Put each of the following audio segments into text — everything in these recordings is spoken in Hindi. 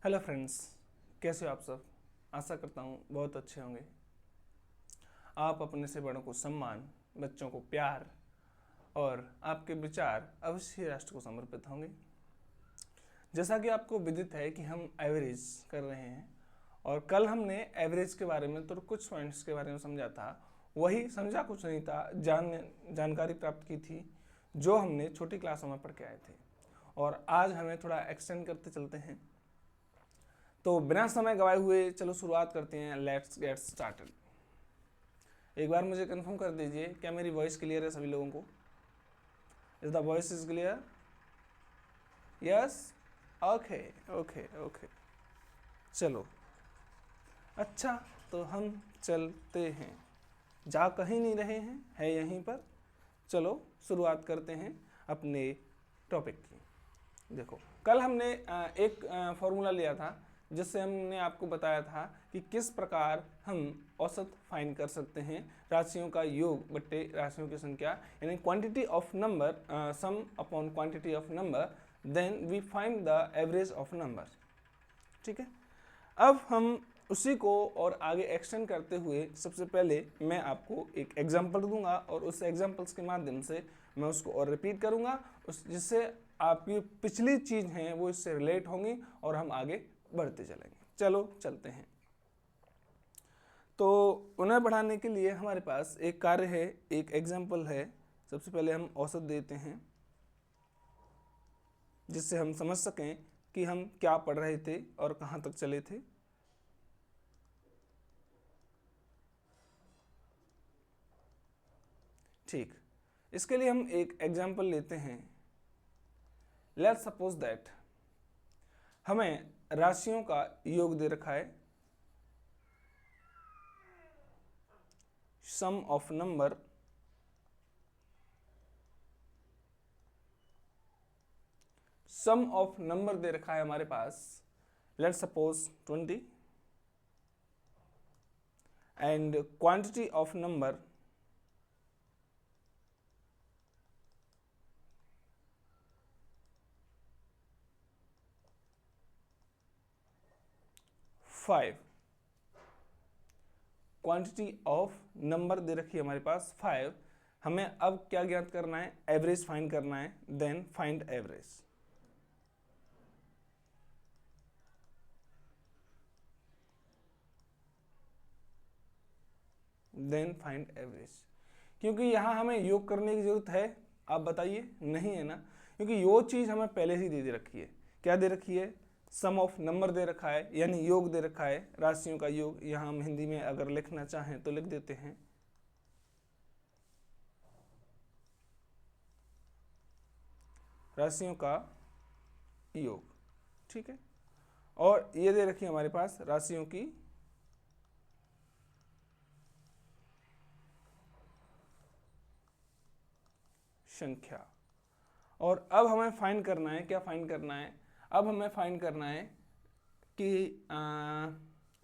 हेलो फ्रेंड्स, कैसे हो आप सब। आशा करता हूँ बहुत अच्छे होंगे। आप अपने से बड़ों को सम्मान, बच्चों को प्यार और आपके विचार अवश्य राष्ट्र को समर्पित होंगे। जैसा कि आपको विदित है कि हम एवरेज कर रहे हैं और कल हमने एवरेज के बारे में तो कुछ पॉइंट्स के बारे में समझा था। वही समझा कुछ नहीं था, जानकारी प्राप्त की थी जो हमने छोटी क्लासों में पढ़ के आए थे, और आज हमें थोड़ा एक्सटेंड करते चलते हैं। तो बिना समय गवाए हुए चलो शुरुआत करते हैं। Let's get started. एक बार मुझे कंफर्म कर दीजिए, क्या मेरी वॉइस क्लियर है सभी लोगों को? Is the voice is clear? Yes, okay okay okay. चलो अच्छा, तो हम चलते हैं। जा कहीं नहीं रहे हैं, है यहीं पर। चलो शुरुआत करते हैं अपने टॉपिक की। देखो, कल हमने एक फॉर्मूला लिया था जिससे हमने आपको बताया था कि किस प्रकार हम औसत फाइंड कर सकते हैं राशियों का योग बट्टे राशियों की संख्या, यानी quantity of number, sum upon quantity of number, then we find the average of number. ठीक है, अब हम उसी को और आगे एक्सटेंड करते हुए सबसे पहले मैं आपको एक एग्जांपल दूंगा और उस एग्जांपल्स के माध्यम से मैं उसको और रिपीट करूंगा, जिससे आपकी पिछली चीज़ हैं वो इससे रिलेट होंगी और हम आगे बढ़ते चलेंगे। चलो चलते हैं। तो उन्हें बढ़ाने के लिए हमारे पास एक कार्य है, एक एग्जाम्पल है। सबसे पहले हम औसत देते हैं जिससे हम समझ सकें कि हम क्या पढ़ रहे थे और कहाँ तक चले थे। ठीक, इसके लिए हम एक एग्जाम्पल लेते हैं। लेट्स सपोज दैट हमें राशियों का योग दे रखा है, सम ऑफ नंबर दे रखा है हमारे पास। Let's suppose 20 and quantity of number five. Quantity of number दे रखी है हमारे पास 5। हमें अब क्या ज्ञात करना है? एवरेज फाइंड करना है। Then find average. क्योंकि यहां हमें योग करने की जरूरत है? आप बताइए, नहीं है ना, क्योंकि यो चीज हमें पहले ही दे रखी है। क्या दे रखी है? सम ऑफ नंबर दे रखा है, यानी योग दे रखा है, राशियों का योग। यहां हम हिंदी में अगर लिखना चाहें तो लिख देते हैं राशियों का योग। ठीक है, और ये दे रखी है हमारे पास राशियों की संख्या। और अब हमें फाइंड करना है, क्या फाइंड करना है? अब हमें फाइंड करना है कि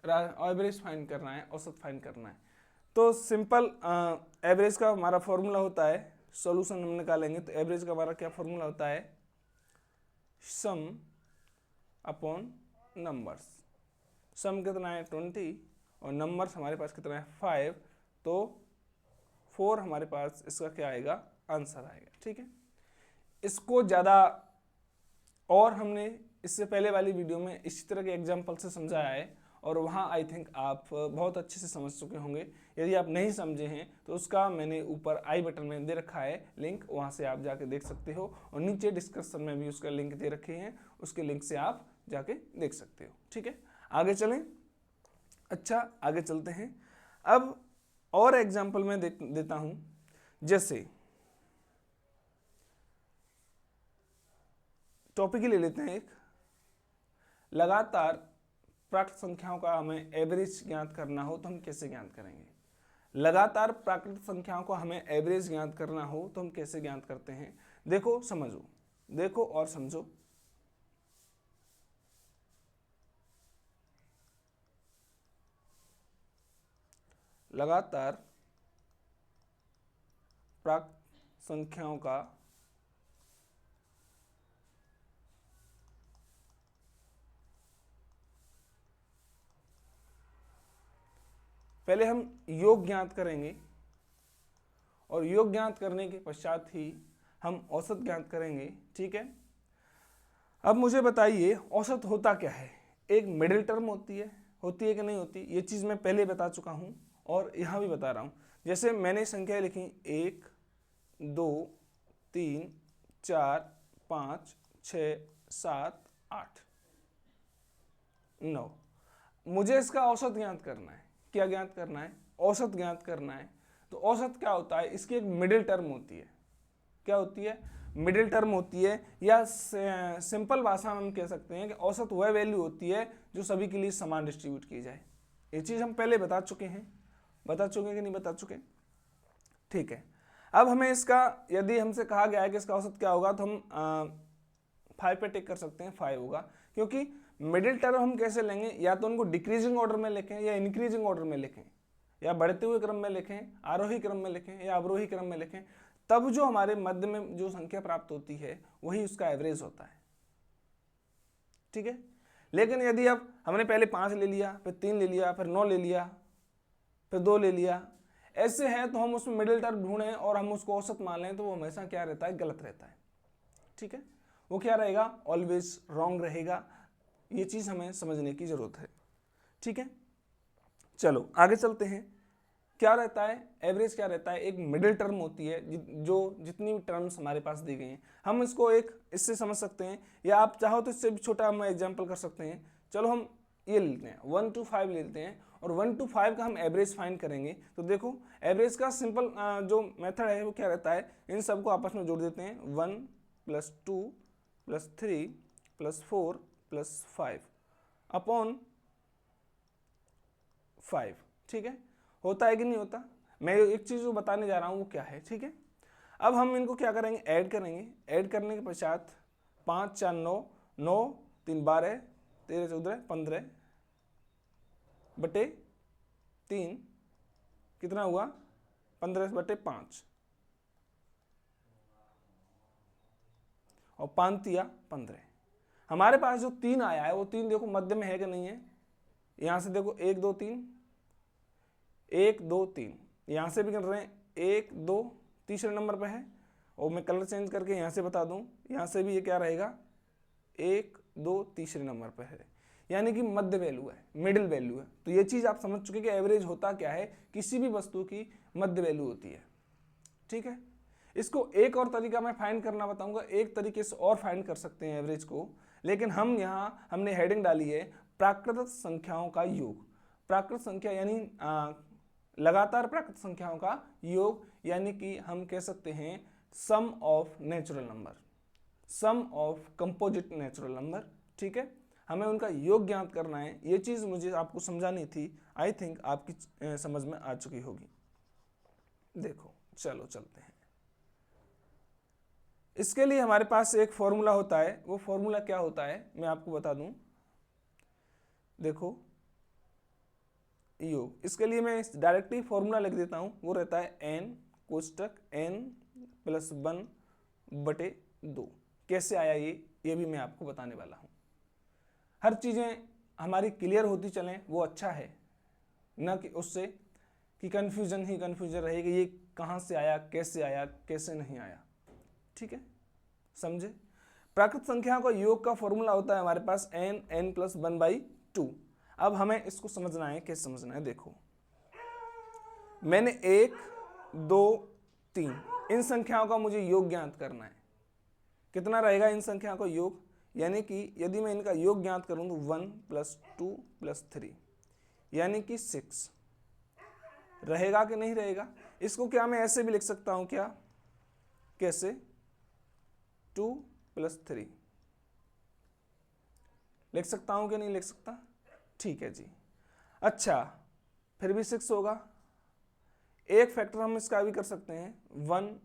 एवरेज फाइंड करना है, औसत फाइंड करना है। तो सिंपल एवरेज का हमारा फॉर्मूला होता है, सॉल्यूशन हम निकालेंगे तो एवरेज का हमारा क्या फॉर्मूला होता है? सम अपॉन नंबर्स। सम कितना है? 20 और नंबर्स हमारे पास कितना है? 5। तो 4 हमारे पास इसका क्या आएगा? आंसर आएगा। ठीक है, इसको ज़्यादा और हमने इससे पहले वाली वीडियो में इसी तरह के एग्जाम्पल से समझाया है और वहाँ आई थिंक आप बहुत अच्छे से समझ चुके होंगे। यदि आप नहीं समझे हैं तो उसका मैंने ऊपर आई बटन में दे रखा है लिंक, वहाँ से आप जाके देख सकते हो, और नीचे डिस्क्रिप्शन में भी उसका लिंक दे रखे हैं, उसके लिंक से आप जाके देख सकते हो। ठीक है, आगे चलें। अच्छा, आगे चलते हैं। अब और एग्जाम्पल मैं देता हूँ। जैसे टॉपिक ही ले लेते हैं एक, लगातार प्राकृत संख्याओं का हमें एवरेज ज्ञात करना हो तो हम कैसे ज्ञात करेंगे? लगातार प्राकृत संख्याओं को हमें एवरेज ज्ञात करना हो तो हम कैसे ज्ञात करते हैं? देखो समझो, देखो और समझो। लगातार प्राकृत संख्याओं का पहले हम योग ज्ञात करेंगे और योग ज्ञात करने के पश्चात ही हम औसत ज्ञात करेंगे, ठीक है। अब मुझे बताइए औसत होता क्या है। एक मिडिल टर्म होती है कि नहीं होती, ये चीज़ मैं पहले बता चुका हूँ और यहाँ भी बता रहा हूँ। जैसे मैंने संख्या लिखी 1 2 3 4 5 6 7 8 9, मुझे इसका औसत ज्ञात करना है। क्या ज्ञात करना है? औसत ज्ञात करना है। तो औसत क्या होता है? इसकी एक मिडिल टर्म होती है। क्या होती है? मिडिल टर्म होती है, या सिंपल भाषा में हम कह सकते हैं कि औसत वह वैल्यू होती है जो सभी के लिए समान डिस्ट्रीब्यूट की जाए। ये चीज़ हम पहले बता चुके हैं कि नहीं बता चुके? ठीक है। अब हमें इसका, यदि हमसे कहा गया है कि इसका औसत क्या होगा, तो हम 5 पे टिक कर सकते हैं, 5 होगा। क्योंकि मिडिल टर्म हम कैसे लेंगे? या तो उनको डिक्रीजिंग ऑर्डर में लिखें या इंक्रीजिंग ऑर्डर में लिखें, या बढ़ते हुए क्रम में लिखें, आरोही क्रम में लिखें या अवरोही क्रम में लिखें, तब जो हमारे मध्य में जो संख्या प्राप्त होती है वही उसका एवरेज होता है, ठीक है। लेकिन यदि अब हमने पहले 5 ले लिया, फिर 3 ले लिया, फिर 9 ले लिया, फिर 2 ले लिया, ऐसे है तो हम उसमें मिडिल टर्म ढूंढें और हम उसको औसत मान लें तो वो हमेशा क्या रहता है? गलत रहता है, ठीक है। वो क्या रहेगा? ऑलवेज रॉन्ग रहेगा। ये चीज़ हमें समझने की जरूरत है, ठीक है। चलो आगे चलते हैं। क्या रहता है? एवरेज क्या रहता है? एक मिडिल टर्म होती है, जो जितनी भी टर्म्स हमारे पास दी गई हैं, हम इसको एक इससे समझ सकते हैं, या आप चाहो तो इससे भी छोटा हम एग्जांपल कर सकते हैं। चलो हम ये लेते हैं 1 to 5 लेते हैं और 1 to 5 का हम एवरेज फाइंड करेंगे। तो देखो एवरेज का सिंपल जो मेथड है वो क्या रहता है? इन सबको आपस में जोड़ देते हैं, 1 + 2 + 3 + 4 + 5 अपॉन 5, ठीक है। होता है कि नहीं होता? मैं एक चीज़ जो बताने जा रहा हूँ वो क्या है, ठीक है। अब हम इनको क्या करेंगे? ऐड करेंगे। ऐड करने के पश्चात 5 4 9, 9 3 12, 13 14 15 बटे 3 कितना हुआ? 15/5 और 5 तिया 15। हमारे पास जो 3 आया है वो 3 देखो मध्य में है कि नहीं है? यहाँ से देखो 1 2 3, 1 2 3, यहाँ से भी कर रहे हैं 1 2 तीसरे नंबर पे है, और मैं कलर चेंज करके यहाँ से बता दूँ, यहाँ से भी ये क्या रहेगा? 1 2 तीसरे नंबर पे है, यानी कि मध्य वैल्यू है, मिडिल वैल्यू है। तो ये चीज़ आप समझ चुके कि एवरेज होता क्या है? किसी भी वस्तु की मध्य वैल्यू होती है, ठीक है। इसको एक और तरीका मैं फाइंड करना बताऊंगा, एक तरीके से और फाइंड कर सकते हैं एवरेज को, लेकिन हम यहाँ हमने हेडिंग डाली है प्राकृत संख्याओं का योग। प्राकृत संख्या यानी लगातार प्राकृत संख्याओं का योग, यानी कि हम कह सकते हैं sum of natural number, sum of composite natural number, ठीक है। हमें उनका योग ज्ञात करना है। ये चीज़ मुझे आपको समझानी थी, आई थिंक आपकी समझ में आ चुकी होगी। देखो चलो चलते हैं। इसके लिए हमारे पास एक फॉर्मूला होता है। वो फॉर्मूला क्या होता है मैं आपको बता दूं। देखो योग, इसके लिए मैं डायरेक्टली फॉर्मूला लिख देता हूं। वो रहता है n कोष्टक n + 1/2। कैसे आया ये भी मैं आपको बताने वाला हूं। हर चीज़ें हमारी क्लियर होती चलें वो अच्छा है, न कि उससे कि कन्फ्यूजन ही कन्फ्यूजन रहेगी, ये कहाँ से आया, कैसे नहीं आया, ठीक है, समझे। प्राकृत संख्या का योग का फॉर्मूला होता है हमारे पास n + 1/2। अब हमें इसको समझना है। कैसे समझना है? देखो मैंने 1 2 3 इन संख्याओं का मुझे योग ज्ञात करना है। कितना रहेगा इन संख्याओं का योग? यानी कि यदि मैं इनका योग ज्ञात करूं तो 1 + 2 + 3 यानी कि 6 रहेगा कि नहीं रहेगा? इसको क्या मैं ऐसे भी लिख सकता हूं क्या? कैसे? 2 + 3 लिख सकता हूं कि नहीं लिख सकता? ठीक है जी। अच्छा फिर भी 6 होगा। एक फैक्टर हम इसका भी कर सकते हैं 1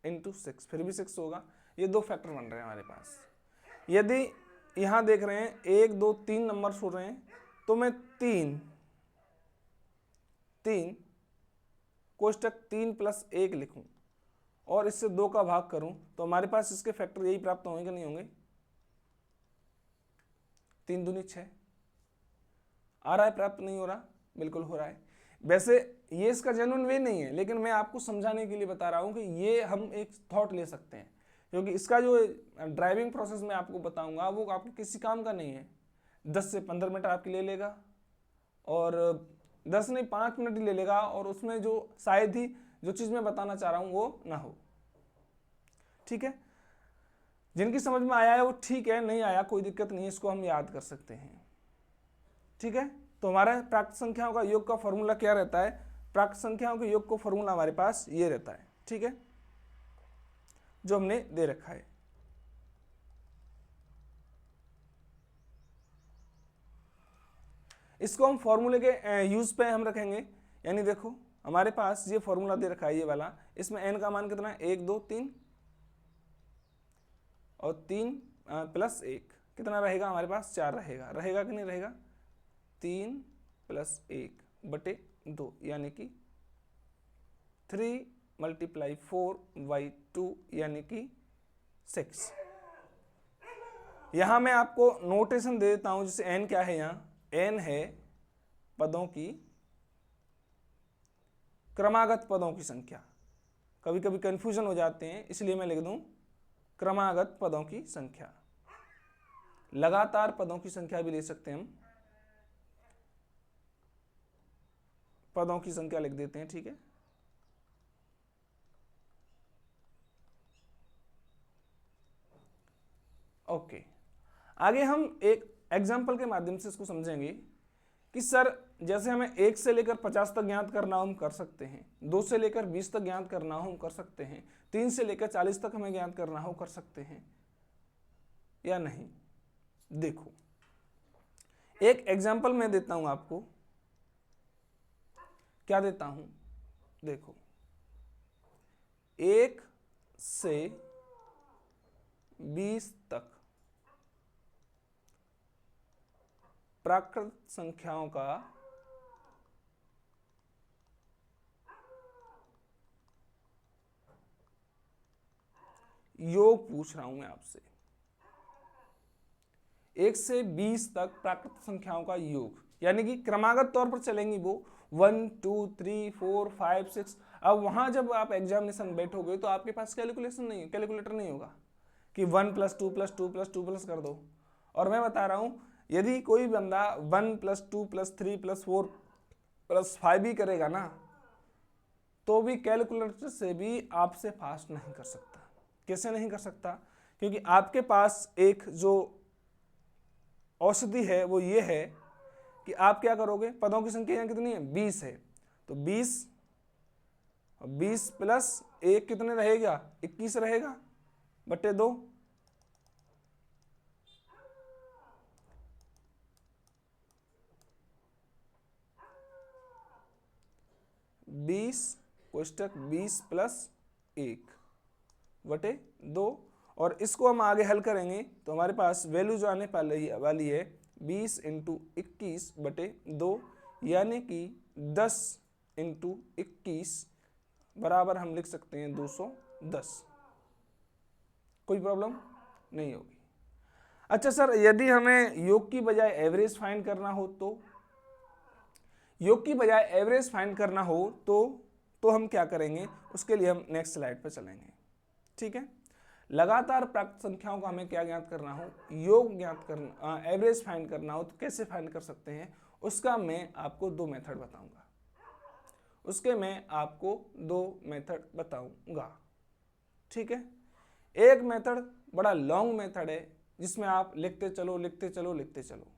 × 6, फिर भी 6 होगा। ये 2 फैक्टर बन रहे हैं हमारे पास। यदि यहां देख रहे हैं 1 2 3 नंबर छोड़ रहे हैं, तो मैं 3 कोष्टक 3 + 1 लिखूं और इससे 2 का भाग करूं, तो हमारे पास इसके फैक्टर यही प्राप्त होंगे कि नहीं होंगे? 3 दूनी 6 आ रहा है, प्राप्त नहीं हो रहा? बिल्कुल हो रहा है। वैसे ये इसका जेन्युइन वे नहीं है, लेकिन मैं आपको समझाने के लिए बता रहा हूँ कि ये हम एक थॉट ले सकते हैं, क्योंकि इसका जो ड्राइविंग प्रोसेस मैं आपको बताऊंगा वो आपके किसी काम का नहीं है। 10 से 15 मिनट आपके ले लेगा, और 10 नहीं 5 मिनट ही ले लेगा, और उसमें जो शायद ही जो चीज़ मैं बताना चाह रहा हूँ वो ना हो। ठीक है, जिनकी समझ में आया है वो ठीक है, नहीं आया कोई दिक्कत नहीं है, इसको हम याद कर सकते हैं। ठीक है, तो हमारा प्राकृत संख्याओं का योग का फॉर्मूला क्या रहता है? प्राकृत संख्याओं के योग का फॉर्मूला हमारे पास ये रहता है। ठीक है, जो हमने दे रखा है। इसको हम फॉर्मूले के यूज पे हम रखेंगे, यानी देखो हमारे पास ये फॉर्मूला दे रखा है ये वाला, इसमें n का मान कितना है? 1 2 3, और 3 प्लस 1 कितना रहेगा हमारे पास? 4 रहेगा। रहेगा कि नहीं रहेगा? 3 प्लस 1 बटे 2, यानी कि 3 × 4/2 यानी कि 6। यहां मैं आपको नोटेशन दे देता हूं, जैसे n क्या है? यहाँ n है पदों की, क्रमागत पदों की संख्या। कभी कभी कंफ्यूजन हो जाते हैं, इसलिए मैं लिख दूं क्रमागत पदों की संख्या। लगातार पदों की संख्या भी ले सकते हैं हम, पदों की संख्या लिख देते हैं। ठीक है, ओके। आगे हम एक एग्जाम्पल के माध्यम से इसको समझेंगे कि सर जैसे हमें 1 से लेकर 50 तक ज्ञात करना हो हम कर सकते हैं, 2 से लेकर 20 तक ज्ञात करना हो हम कर सकते हैं, 3 से लेकर 40 तक हमें ज्ञात करना हो कर सकते हैं या नहीं। देखो एक एग्जाम्पल मैं देता हूं आपको, क्या देता हूं? देखो 1 से 20 तक प्राकृत संख्याओं का योग पूछ रहा हूं मैं आपसे। 1 से 20 तक प्राकृत संख्याओं का योग, यानी कि क्रमागत तौर पर चलेंगी वो 1 2 3 4 5 6। अब वहां जब आप एग्जामिनेशन बैठोगे तो आपके पास कैलकुलेशन नहीं है, कैलकुलेटर नहीं होगा कि 1 + 2 + 2 + 2 प्लस कर दो। और मैं बता रहा हूं यदि कोई बंदा 1 + 2 + 3 + 4 + 5 भी करेगा ना, तो भी कैलकुलेटर से भी आपसे फास्ट नहीं कर सकता। कैसे नहीं कर सकता? क्योंकि आपके पास एक जो औषधि है वो ये है कि आप क्या करोगे, पदों की संख्या यहाँ कितनी है? 20 है, तो 20 + 1 कितने रहेगा? 21 रहेगा बटे 2। 20 कोष्टक 20 + 1 बटे 2, और इसको हम आगे हल करेंगे तो हमारे पास वैल्यू जो आने वाली है 20 × 21 बटे 2, यानी कि 10 × 21 बराबर हम लिख सकते हैं 210। कोई प्रॉब्लम नहीं होगी। अच्छा सर यदि हमें योग की बजाय एवरेज फाइंड करना हो तो, योग की बजाय एवरेज फाइंड करना हो तो हम क्या करेंगे? उसके लिए हम नेक्स्ट स्लाइड पर चलेंगे। ठीक है, लगातार प्राकृत संख्याओं का हमें क्या ज्ञात करना हो? योग ज्ञात करना, एवरेज फाइंड करना हो तो कैसे फाइंड कर सकते हैं? उसका मैं आपको 2 मेथड बताऊंगा। ठीक है, एक मेथड बड़ा लॉन्ग मेथड है जिसमें आप लिखते चलो लिखते चलो लिखते चलो।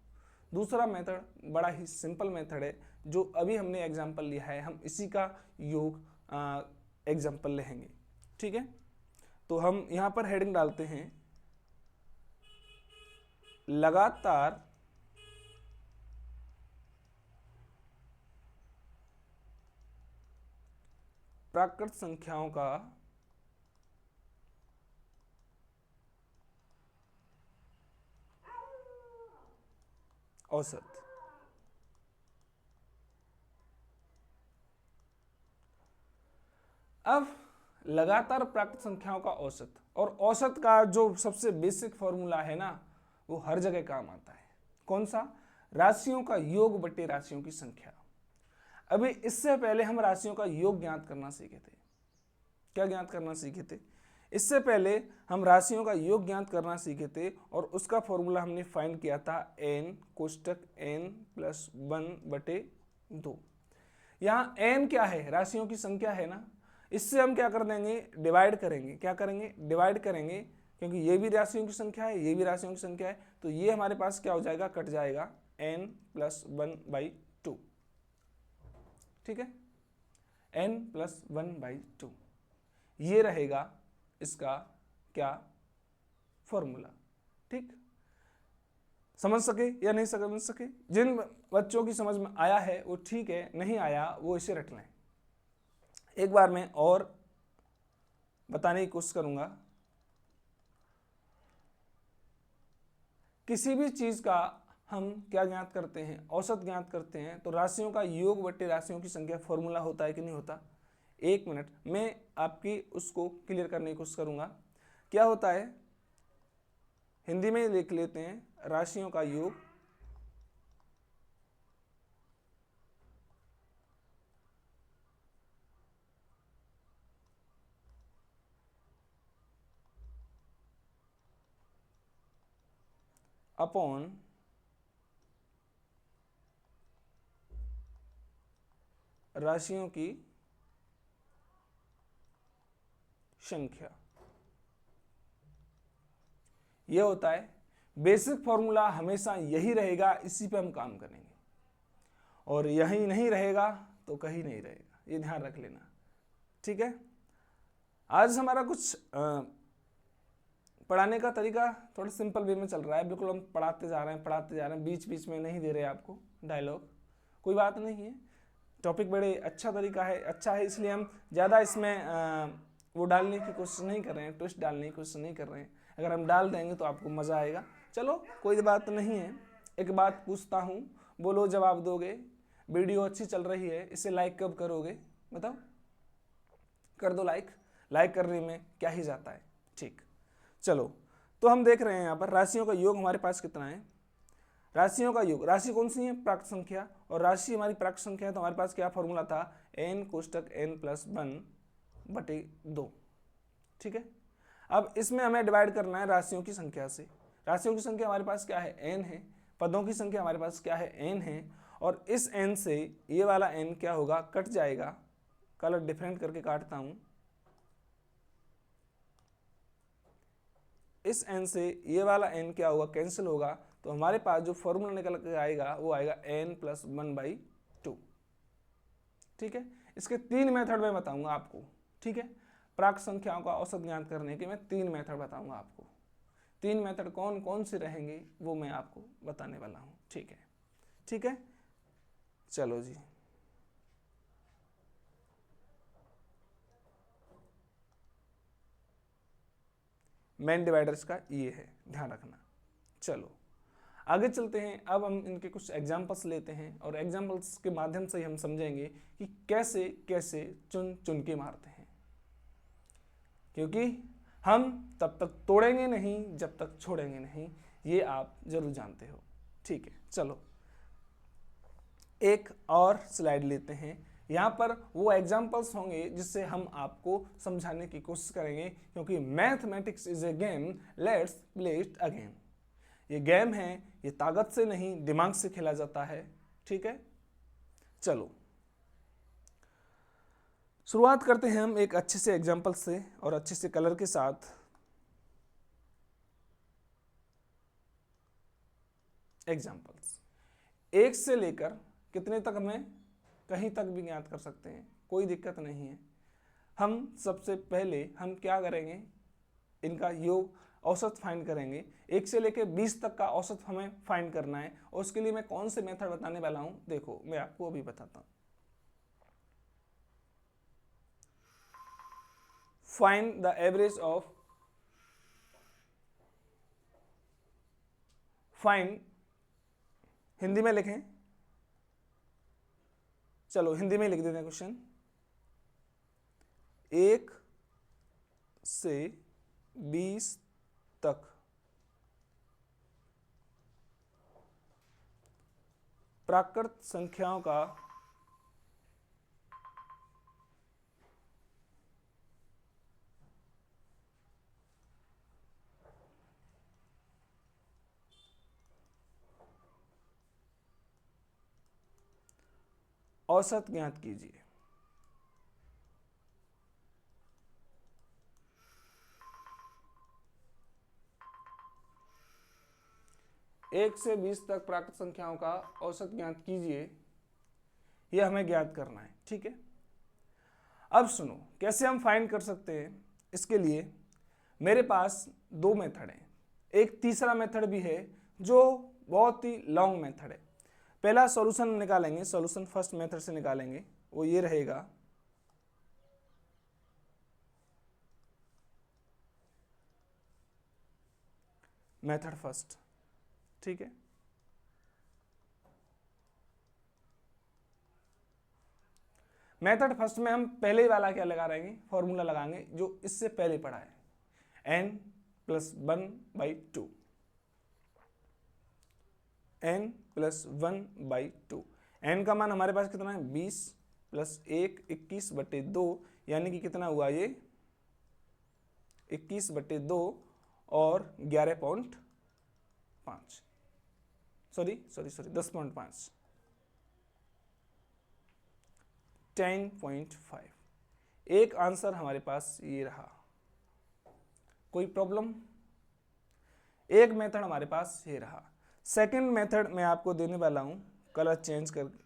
दूसरा मेथड बड़ा ही सिंपल मेथड है जो अभी हमने एग्जाम्पल लिया है, हम इसी का योग एग्जाम्पल लेंगे। ठीक है, तो हम यहां पर हेडिंग डालते हैं लगातार प्राकृत संख्याओं का औसत। अब लगातार प्राकृत संख्याओं का औसत, और औसत का जो सबसे बेसिक फॉर्मूला है ना, वो हर जगह काम आता है। कौन सा? राशियों का योग बटे राशियों की संख्या। अभी इससे पहले हम राशियों का योग ज्ञात करना सीखे थे। क्या ज्ञात करना सीखे थे? इससे पहले हम राशियों का योग ज्ञात करना सीखे थे और उसका फॉर्मूला हमने फाइंड किया था n कोष्टक n प्लस 1/2। यहाँ n क्या है? राशियों की संख्या है ना, इससे हम क्या कर देंगे? डिवाइड करेंगे। क्या करेंगे? डिवाइड करेंगे, क्योंकि ये भी राशियों की संख्या है, ये भी राशियों की संख्या है, तो ये हमारे पास क्या हो जाएगा? कट जाएगा n प्लस 1/2। ठीक है, n प्लस 1/2 ये रहेगा इसका क्या? फॉर्मूला। ठीक, समझ सके या नहीं समझ सके? जिन बच्चों की समझ में आया है वो ठीक है, नहीं आया वो इसे रट लें। एक बार मैं और बताने की कोशिश करूंगा। किसी भी चीज का हम क्या ज्ञात करते हैं? औसत ज्ञात करते हैं। तो राशियों का योग बट्टे राशियों की संख्या फॉर्मूला होता है कि नहीं होता? एक मिनट, मैं आपकी उसको क्लियर करने की कोशिश करूंगा। क्या होता है? हिंदी में लिख लेते हैं, राशियों का योग अपॉन राशियों की संख्या। यह होता है बेसिक फॉर्मूला, हमेशा यही रहेगा, इसी पे हम काम करेंगे, और यही नहीं रहेगा तो कहीं नहीं रहेगा, ये ध्यान रख लेना। ठीक है, आज हमारा कुछ पढ़ाने का तरीका थोड़ा सिंपल वे में चल रहा है। बिल्कुल हम पढ़ाते जा रहे हैं, बीच बीच में नहीं दे रहे आपको डायलॉग, कोई बात नहीं है। टॉपिक बड़े अच्छा तरीका है, अच्छा है, इसलिए हम ज़्यादा इसमें वो डालने की कोशिश नहीं कर रहे हैं, ट्विस्ट डालने की कोशिश नहीं कर रहे हैं। अगर हम डाल देंगे तो आपको मज़ा आएगा। चलो कोई बात नहीं है। एक बात पूछता हूँ, बोलो जवाब दोगे। वीडियो अच्छी चल रही है, इसे लाइक कब करोगे? बताओ, कर दो लाइक। लाइक करने में क्या ही जाता है। ठीक, चलो तो हम देख रहे हैं यहाँ पर राशियों का योग हमारे पास कितना है। राशियों का योग, राशि कौन सी है? प्राकृत संख्या, और राशि हमारी प्राकृत संख्या है, तो हमारे पास क्या फॉर्मूला था? n कोष्टक n plus 1/2। ठीक है, अब इसमें हमें डिवाइड करना है राशियों की संख्या से। राशियों की संख्या हमारे पास क्या है? n है। पदों की संख्या हमारे पास क्या है? n है। और इस n से ये वाला n क्या होगा? कट जाएगा। कलर डिफरेंट करके काटता हूं। इस n से ये वाला n क्या होगा? कैंसिल होगा। तो हमारे पास जो फॉर्मूला निकल के आएगा वो आएगा n प्लस 1/2। ठीक है, इसके 3 मेथड में बताऊंगा आपको। ठीक है, प्राक संख्याओं का औसत ज्ञात करने के मैं 3 मेथड बताऊंगा आपको। 3 मेथड कौन कौन से रहेंगे वो मैं आपको बताने वाला हूं। ठीक है, ठीक है, चलो जी। मेन डिवाइडर्स का ये है, ध्यान रखना। चलो आगे चलते हैं। अब हम इनके कुछ एग्जाम्पल्स लेते हैं और एग्जाम्पल्स के माध्यम से हम समझेंगे कि कैसे कैसे चुन चुन के मारते हैं, क्योंकि हम तब तक तोड़ेंगे नहीं जब तक छोड़ेंगे नहीं, ये आप जरूर जानते हो। ठीक है, चलो एक और स्लाइड लेते हैं। यहाँ पर वो एग्जाम्पल्स होंगे जिससे हम आपको समझाने की कोशिश करेंगे, क्योंकि mathematics is a game, let's play it again. ये गेम है, ये ताकत से नहीं दिमाग से खेला जाता है। ठीक है, चलो शुरुआत करते हैं हम एक अच्छे से एग्जाम्पल से और अच्छे से कलर के साथ। एग्जाम्पल्स 1 से लेकर कितने तक हमें कहीं तक भी ज्ञात कर सकते हैं, कोई दिक्कत नहीं है। हम सबसे पहले हम क्या करेंगे? इनका योग औसत फाइंड करेंगे। 1 से लेकर 20 तक का औसत हमें फाइंड करना है, और उसके लिए मैं कौन से मेथड बताने वाला हूं, देखो मैं आपको अभी बताता हूं। Find the average of, find, Hindi में लिखें, चलो हिंदी में लिख देते हैं क्वेश्चन। 1 से 20 तक प्राकृत संख्याओं का औसत ज्ञात कीजिए। एक से 20 तक प्राकृत संख्याओं का औसत ज्ञात कीजिए, यह हमें ज्ञात करना है। ठीक है, अब सुनो कैसे हम फाइंड कर सकते हैं। इसके लिए मेरे पास दो मेथड हैं, एक तीसरा मेथड भी है जो बहुत ही लॉन्ग मेथड है। पहला सॉल्यूशन निकालेंगे, सॉल्यूशन फर्स्ट मेथड से निकालेंगे, वो ये रहेगा मेथड फर्स्ट। ठीक है, मेथड फर्स्ट में हम पहले ही वाला क्या लगा रहेंगे, फॉर्मूला लगाएंगे जो इससे पहले पढ़ा है, n + 1/2, n + 1/2। n का मान हमारे पास कितना है 20 + 1 21/2, यानी कि कितना हुआ ये 21/2 और 11.5, सॉरी 10.5, 10.5। एक आंसर हमारे पास ये रहा। कोई प्रॉब्लम? एक मेथड हमारे पास ये रहा। सेकंड मेथड मैं आपको देने वाला हूं, कलर चेंज करके।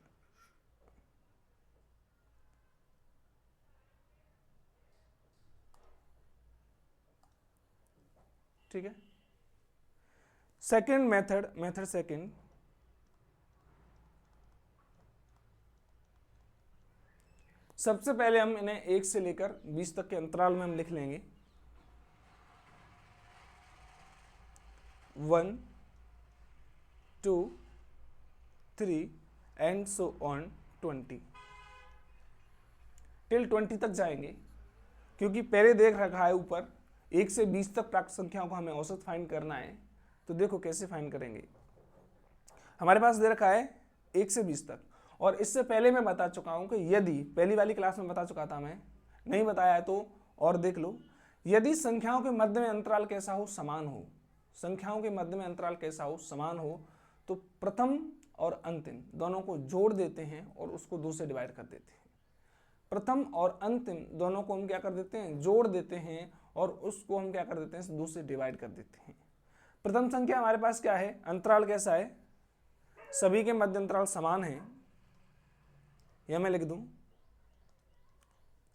ठीक है, सेकंड मेथड सेकंड, सबसे पहले हम इन्हें 1 से लेकर 20 तक के अंतराल में हम लिख लेंगे। 1 2 3 एंड सो ऑन 20 टिल 20 तक जाएंगे, क्योंकि पहले देख रखा है ऊपर 1 से 20 तक प्राकृत संख्याओं को हमें औसत फाइंड करना है। तो देखो कैसे फाइंड करेंगे। हमारे पास दे रखा है 1 से 20 तक, और इससे पहले मैं बता चुका हूं कि यदि पहली वाली क्लास में बता चुका था, मैं नहीं बताया है तो और देख लो। यदि संख्याओं के मध्य में अंतराल कैसा हो, समान हो, संख्याओं के मध्य में अंतराल कैसा हो, समान हो, तो प्रथम और अंतिम दोनों को जोड़ देते हैं और उसको 2 से डिवाइड कर देते हैं। प्रथम और अंतिम दोनों को हम क्या कर देते हैं, जोड़ देते हैं और उसको हम क्या कर देते हैं, 2 से डिवाइड कर देते हैं। प्रथम संख्या हमारे पास क्या है, अंतराल कैसा है, सभी के मध्य अंतराल समान है, या मैं लिख दूं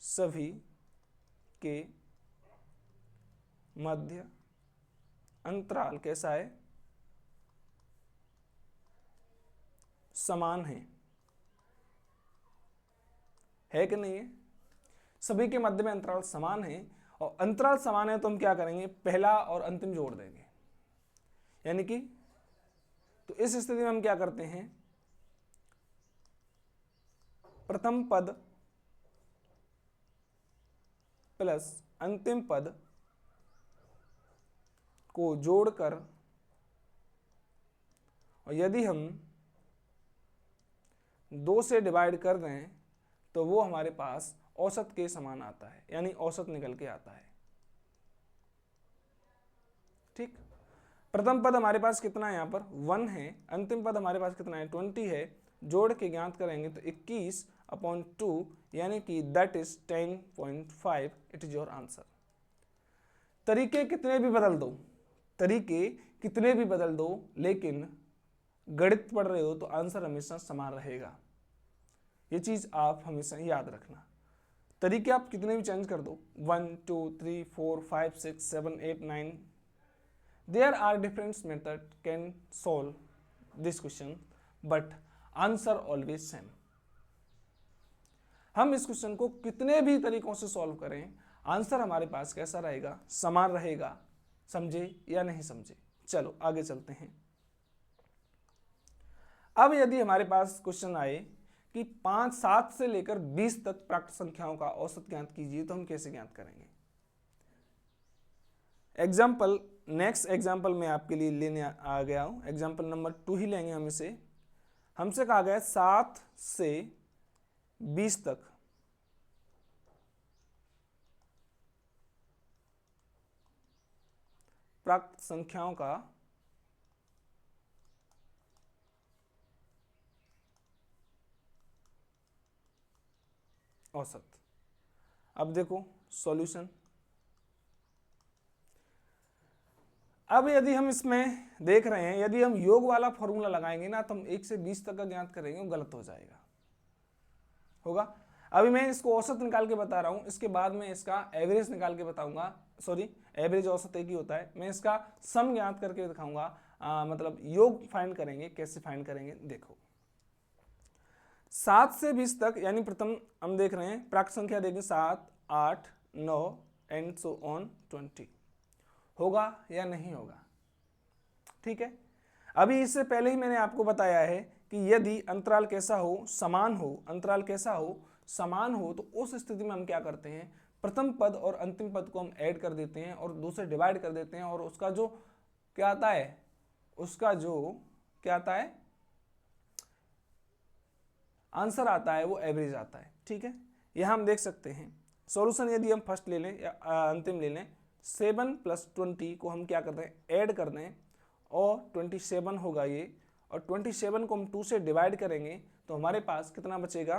सभी के मध्य अंतराल कैसा है, समान है कि नहीं है। सभी के मध्य में अंतराल समान है, और अंतराल समान है तो हम क्या करेंगे, पहला और अंतिम जोड़ देंगे, यानी कि तो इस स्थिति में हम क्या करते हैं, प्रथम पद प्लस अंतिम पद को जोड़कर, और यदि हम 2 से डिवाइड कर दें तो वो हमारे पास औसत के समान आता है, यानी औसत निकल के आता है। ठीक, प्रथम पद हमारे पास कितना है, यहाँ पर 1 है, अंतिम पद हमारे पास कितना है 20 है, जोड़ के ज्ञात करेंगे तो 21/2, यानी कि that is 10.5। It is your answer. तरीके कितने भी बदल दो, तरीके कितने भी बदल दो, लेकिन गणित पढ़ रहे हो तो आंसर हमेशा समान रहेगा। ये चीज आप हमेशा याद रखना। तरीके आप कितने भी चेंज कर दो, 1 2 3 4 5 6 7 8 9, there are different methods can solve this question, but answer always same। हम इस क्वेश्चन को कितने भी तरीकों से सॉल्व करें, आंसर हमारे पास कैसा रहेगा, समान रहेगा। समझे या नहीं समझे? चलो आगे चलते हैं। अब यदि हमारे पास क्वेश्चन आए कि 5 7 से लेकर 20 तक प्राकृत संख्याओं का औसत ज्ञात कीजिए, तो हम कैसे ज्ञात करेंगे। एग्जाम्पल, नेक्स्ट एग्जाम्पल मैं आपके लिए लेने आ गया हूं, एग्जाम्पल नंबर 2 ही लेंगे हम इसे। हमसे कहा गया 7 से 20 तक प्राकृत संख्याओं का औसत। अब देखो सॉल्यूशन। अब यदि हम इसमें देख रहे हैं, यदि हम योग वाला फॉर्मूला लगाएंगे ना तो हम 1 से 20 तक का ज्ञात करेंगे, वो गलत हो जाएगा, होगा। अभी मैं इसको औसत निकाल के बता रहा हूं, इसके बाद में इसका एवरेज निकाल के बताऊंगा। सॉरी, एवरेज औसत एक ही होता है। मैं इसका सम ज्ञात करके दिखाऊंगा, मतलब योग फाइंड करेंगे। कैसे फाइंड करेंगे देखो। 7 से 20 तक, यानी प्रथम हम देख रहे हैं प्राक संख्या देखें 7, 8, 9 एंड सो ऑन 20, होगा या नहीं होगा, ठीक है। अभी इससे पहले ही मैंने आपको बताया है कि यदि अंतराल कैसा हो, समान हो, अंतराल कैसा हो, समान हो, तो उस स्थिति में हम क्या करते हैं, प्रथम पद और अंतिम पद को हम ऐड कर देते हैं और दूसरे डिवाइड कर देते हैं, और उसका जो क्या आता है, उसका जो क्या आता है, आंसर आता है, वो एवरेज आता है, ठीक है। यह हम देख सकते हैं सॉल्यूशन। यदि हम फर्स्ट ले लें या अंतिम ले लें, 7 + 20 को हम क्या करते हैं, ऐड कर दें, और 27 होगा ये, और 27 को हम 2 से डिवाइड करेंगे तो हमारे पास कितना बचेगा,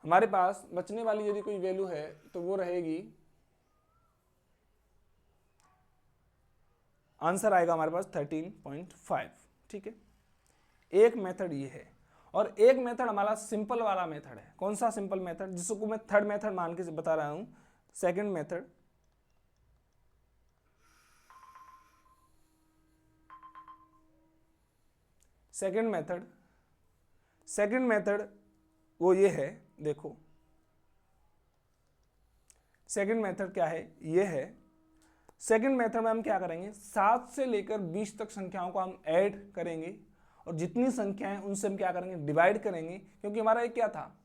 हमारे पास बचने वाली यदि कोई वैल्यू है तो वो रहेगी, आंसर आएगा हमारे पास 13.5, ठीक है। एक मेथड ये है, और एक मेथड हमारा सिंपल वाला मेथड है। कौन सा सिंपल मेथड, जिसको मैं थर्ड मेथड मान के बता रहा हूं, सेकंड मेथड। सेकंड मेथड वो ये है, देखो सेकंड मेथड क्या है, ये है। सेकंड मेथड में हम क्या करेंगे, 7 से लेकर 20 तक संख्याओं को हम ऐड करेंगे, और जितनी संख्याएं उनसे हम क्या करेंगे, डिवाइड करेंगे। क्योंकि हमारा एक क्या था,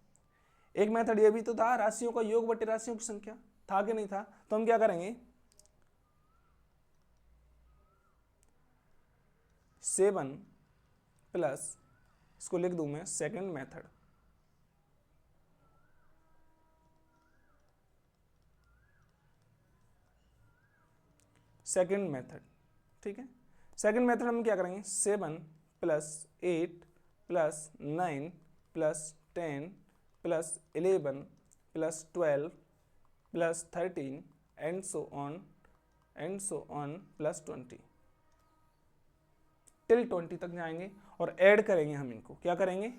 एक मेथड ये भी तो था, राशियों का योग बटे राशियों की संख्या, था कि नहीं था। तो हम क्या करेंगे, 7 प्लस, इसको लिख दूं मैं सेकंड मेथड, सेकंड मेथड, ठीक है। सेकंड मेथड हम क्या करेंगे, 7 + 8 + 9 + 10 + 11 + 12 + 13 एंड सो ऑन + 20 टिल 20 तक जाएंगे, और ऐड करेंगे। हम इनको क्या करेंगे,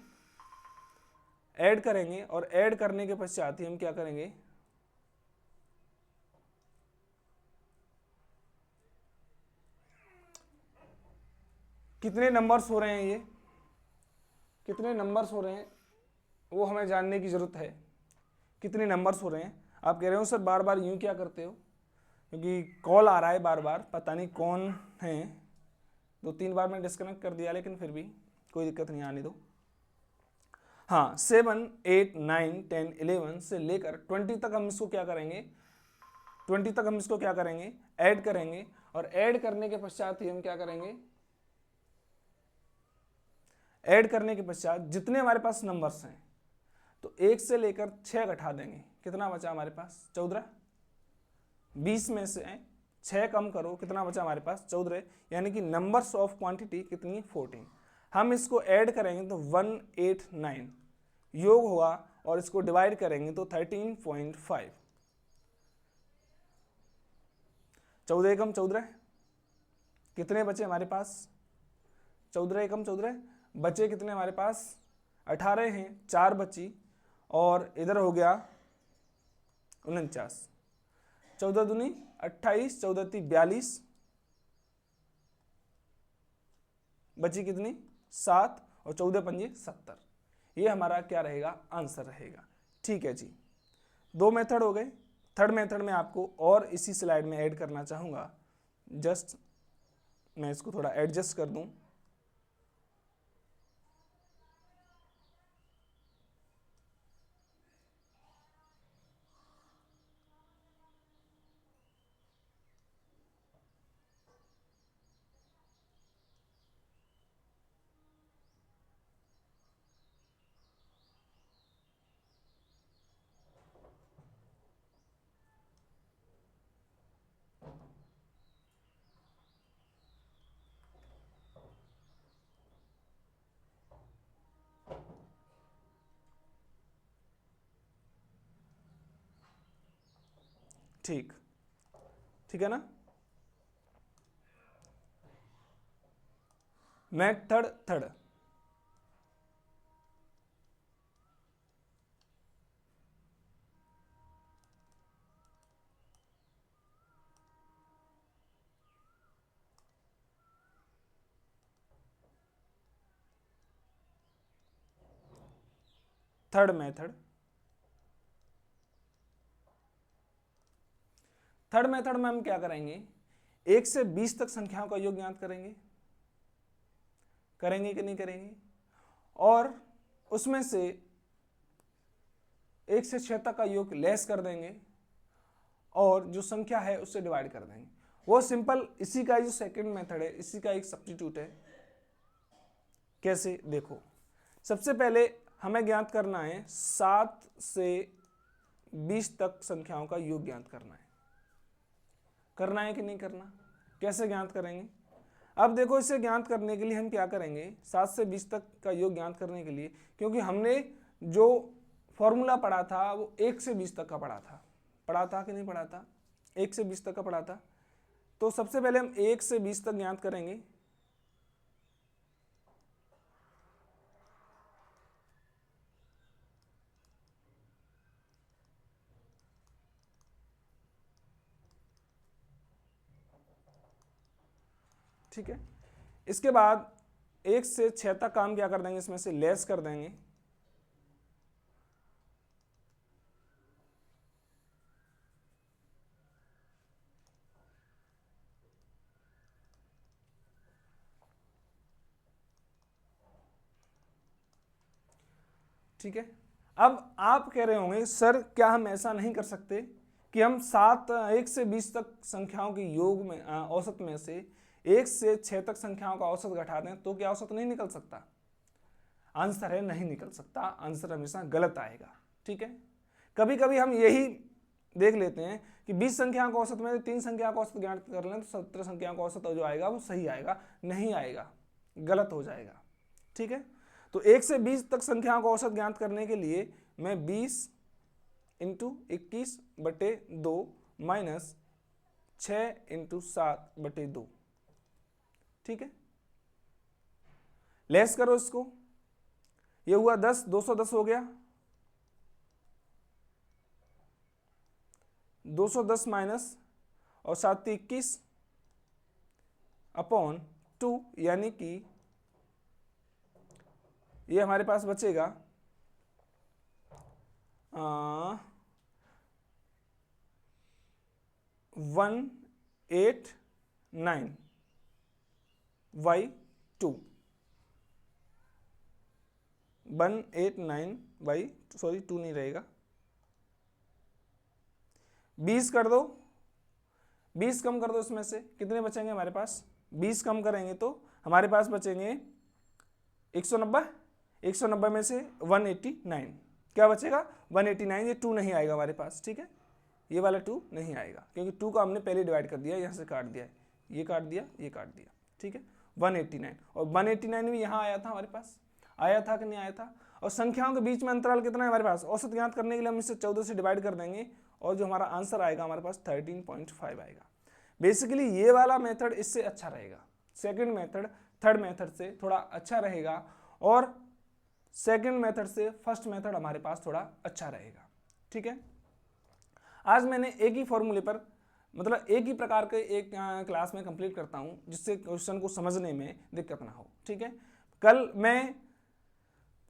ऐड करेंगे, और ऐड करने के पश्चात ही हम क्या करेंगे, कितने नंबर्स हो रहे हैं, ये कितने नंबर्स हो रहे हैं वो हमें जानने की जरूरत है। कितने नंबर्स हो रहे हैं। आप कह रहे हो सर बार बार यूं क्या करते हो, क्योंकि कॉल आ रहा है बार बार, पता नहीं कौन है। 2-3 बार मैंने डिस्कनेक्ट कर दिया, लेकिन फिर भी कोई दिक्कत नहीं, आने दो। हाँ, 7, 8, 9, 10, 11 से लेकर 20 तक हम इसको क्या करेंगे, 20 तक हम इसको क्या करेंगे, ऐड करेंगे, और ऐड करने के पश्चात ही हम क्या करेंगे, ऐड करने के पश्चात जितने हमारे पास नंबर्स हैं, तो 1 से लेकर 6 घटा देंगे। कितना बचा हमारे पास, 14। 20 में से 6 कम करो, कितना बचा हमारे पास, 14। यानी कि नंबर्स ऑफ क्वांटिटी कितनी, 14। हम इसको ऐड करेंगे तो 189 योग हुआ, और इसको डिवाइड करेंगे तो 13.5। 14 एकम 14, कितने बचे हमारे पास, 14 एकम 14, बचे कितने हमारे पास, 18 हैं, 4 बची, और इधर हो गया 49। 14 दूनी 28, 14 × 42, बची कितनी, 7, और 14 × 5 = 70। ये हमारा क्या रहेगा, आंसर रहेगा, ठीक है जी। 2 मेथड हो गए। थर्ड मेथड में आपको और इसी स्लाइड में ऐड करना चाहूँगा, जस्ट मैं इसको थोड़ा एडजस्ट कर दूं। ठीक है ना। मेथड थर्ड, थर्ड मेथड में हम क्या करेंगे, 1 से 20 तक संख्याओं का योग ज्ञात करेंगे कि नहीं करेंगे, और उसमें से 1 से 6 तक का योग लेस कर देंगे और जो संख्या है उससे डिवाइड कर देंगे। वो सिंपल, इसी का जो सेकंड मेथड है, इसी का एक सब्स्टिट्यूट है। कैसे, देखो, सबसे पहले हमें ज्ञात करना है 7 से 20 तक संख्याओं का योग ज्ञात करना है कि नहीं करना। कैसे ज्ञात करेंगे, अब देखो, इसे ज्ञात करने के लिए हम क्या करेंगे, 7 से 20 तक का योग ज्ञात करने के लिए, क्योंकि हमने जो फॉर्मूला पढ़ा था वो 1 से 20 तक का पढ़ा था कि नहीं पढ़ा था, 1 से 20 तक का पढ़ा था। तो सबसे पहले हम 1 से 20 तक ज्ञात करेंगे। ठीक है, इसके बाद 1 से 6 तक काम क्या कर देंगे, इसमें से लेस कर देंगे। ठीक है, अब आप कह रहे होंगे सर क्या हम ऐसा नहीं कर सकते कि हम 1 से 20 तक संख्याओं के योग में औसत में से 1 से 6 तक संख्याओं का औसत घटा दें तो क्या औसत नहीं निकल सकता। आंसर है नहीं निकल सकता, आंसर हमेशा गलत आएगा। ठीक है, कभी कभी हम यही देख लेते हैं कि 20 संख्याओं का औसत में 3 संख्या का औसत ज्ञात कर लें तो 17 संख्याओं का औसत जो आएगा वो सही आएगा, नहीं आएगा, गलत हो जाएगा। ठीक है, तो 1 से 20 तक संख्याओं का औसत ज्ञात करने के लिए मैं 20 इंटू 21/2 माइनस 6 इंटू 7/2, ठीक है, लेस करो इसको, ये हुआ 10, 210 हो गया, 210 माइनस और 7 21 अपॉन 2, यानी कि ये हमारे पास बचेगा 189/2, 189/2 नहीं रहेगा, 20 कर दो, 20 कम कर दो, इसमें से कितने बचेंगे हमारे पास, 20 कम करेंगे तो हमारे पास बचेंगे 190, 190 में से 189, क्या बचेगा 189, ये 2 नहीं आएगा हमारे पास। ठीक है, ये वाला 2 नहीं आएगा क्योंकि 2 का हमने पहले डिवाइड कर दिया, यहाँ से काट दिया, ये काट दिया, ये काट दिया। ठीक है, 189, और 189 भी यहाँ आया था, हमारे पास आया था कि नहीं आया था। और संख्याओं के बीच में अंतराल कितना है हमारे पास, औसत ज्ञात करने के लिए हम इसे 14 से डिवाइड कर देंगे और जो हमारा आंसर आएगा हमारे पास 13.5 आएगा। बेसिकली ये वाला मेथड इससे अच्छा रहेगा, सेकंड मेथड थर्ड मेथड से थोड़ा अच्छा रहेगा, और सेकंड मेथड से फर्स्ट मेथड हमारे पास थोड़ा अच्छा रहेगा। ठीक है, आज मैंने एक ही फॉर्मूले पर, मतलब एक ही प्रकार के एक क्लास में कंप्लीट करता हूं जिससे क्वेश्चन को समझने में दिक्कत ना हो। ठीक है, कल मैं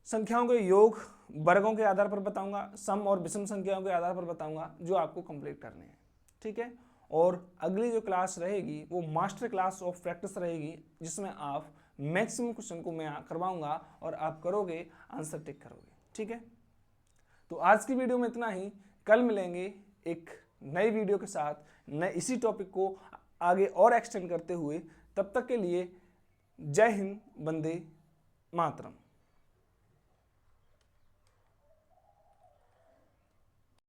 संख्याओं के योग वर्गों के आधार पर बताऊंगा, सम और विषम संख्याओं के आधार पर बताऊंगा जो आपको कंप्लीट करने हैं। ठीक है, और अगली जो क्लास रहेगी वो मास्टर क्लास ऑफ प्रैक्टिस रहेगी, जिसमें आप मैक्सिमम क्वेश्चन को मैं करवाऊंगा और आप करोगे, आंसर टिक करोगे। ठीक है, तो आज की वीडियो में इतना ही, कल मिलेंगे एक नई वीडियो के साथ, नए इसी टॉपिक को आगे और एक्सटेंड करते हुए। तब तक के लिए जय हिंद, वंदे मातरम।